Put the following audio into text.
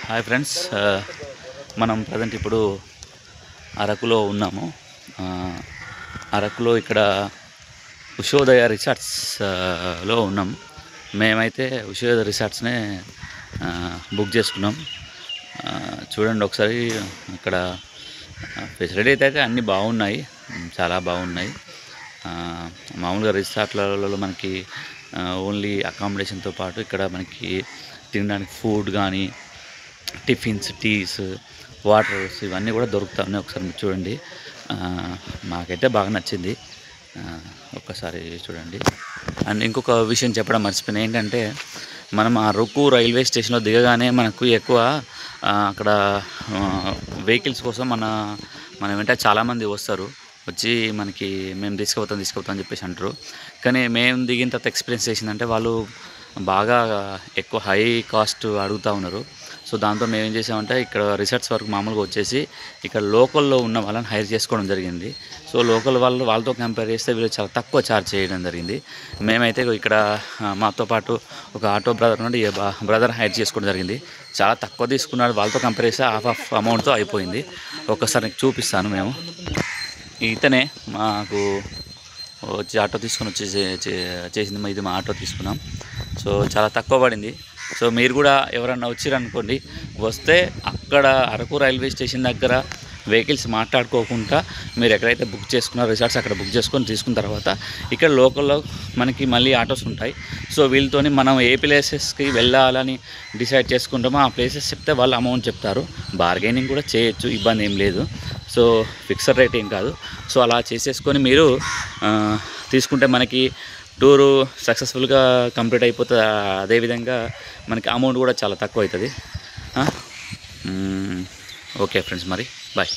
Hi friends, మనం present ఇప్పుడు అరకులో ఉన్నాము. అరకులో ఇక్కడ ఉషోదయ రిసార్ట్స్లో ఉన్నాం. మేమైతే ఉషోదయ రిసార్ట్స్నే బుక్ చేసుకున్నాం. చూడండి ఒకసారి, ఇక్కడ ఫెసిలిటీ అయితే అన్నీ బాగున్నాయి, చాలా బాగున్నాయి. మామూలుగా రిసార్ట్లలో మనకి ఓన్లీ అకామిడేషన్తో పాటు ఇక్కడ మనకి తినడానికి ఫుడ్ కానీ, టిఫిన్స్, టీస్, వాటర్స్ ఇవన్నీ కూడా దొరుకుతాయి. ఒకసారి మీరు చూడండి, మాకైతే బాగా నచ్చింది. ఒక్కసారి చూడండి. అండ్ ఇంకొక విషయం చెప్పడం మర్చిపోయినా ఏంటంటే, మనం అరకు రైల్వే స్టేషన్లో దిగగానే మనకు ఎక్కువ అక్కడ వెహికల్స్ కోసం మన వెంట చాలామంది వస్తారు. వచ్చి మనకి మేము తీసుకుపోతాం అని చెప్పేసి అంటారు. కానీ మేము దిగిన తర్వాత ఎక్స్పీరియన్స్ చేసిందంటే, వాళ్ళు బాగా ఎక్కువ హై కాస్ట్ అడుగుతూ ఉన్నారు. సో దాంతో మేము ఏం చేసామంటే, ఇక్కడ రిసార్ట్స్ వరకు మామూలుగా వచ్చేసి ఇక్కడ లోకల్లో ఉన్న వాళ్ళని హైర్ చేసుకోవడం జరిగింది. సో లోకల్ వాళ్ళతో కంపేర్ చేస్తే వీళ్ళు చాలా తక్కువ ఛార్జ్ చేయడం జరిగింది. మేమైతే ఇక్కడ మాతో పాటు ఒక ఆటో బ్రదర్ నుండి బ్రదర్ హైర్ చేసుకోవడం జరిగింది. చాలా తక్కువ తీసుకున్నాడు. వాళ్ళతో కంపేర్ చేస్తే హాఫ్ అమౌంట్తో అయిపోయింది. ఒక్కసారి నీకు చూపిస్తాను. మేము ఇతనే మాకు వచ్చి ఆటో తీసుకొని చేసింది. ఇది మా ఆటో తీసుకున్నాం. సో చాలా తక్కువ పడింది. సో మీరు కూడా ఎవరన్నా వచ్చిరనుకోండి, వస్తే అక్కడ అరకు రైల్వే స్టేషన్ దగ్గర వెహికల్స్ మాట్లాడుకోకుండా మీరు ఎక్కడైతే బుక్ చేసుకున్నారో రిసార్ట్స్ అక్కడ బుక్ చేసుకొని తీసుకున్న తర్వాత ఇక్కడ లోకల్లో మనకి మళ్ళీ ఆటోస్ ఉంటాయి. సో వీళ్ళతోని మనం ఏ ప్లేసెస్కి వెళ్ళాలని డిసైడ్ చేసుకుంటామో ఆ ప్లేసెస్ చెప్తే వాళ్ళు అమౌంట్ చెప్తారు. బార్గెనింగ్ కూడా చేయొచ్చు, ఇబ్బంది ఏం లేదు. సో ఫిక్స్డ్ రేట్ ఏం కాదు. సో అలా చేసేసుకొని మీరు తీసుకుంటే మనకి టూరు సక్సెస్ఫుల్గా కంప్లీట్ అయిపోతుంది. అదేవిధంగా మనకి అమౌంట్ కూడా చాలా తక్కువ అవుతుంది. ఓకే ఫ్రెండ్స్, మరి బాయ్.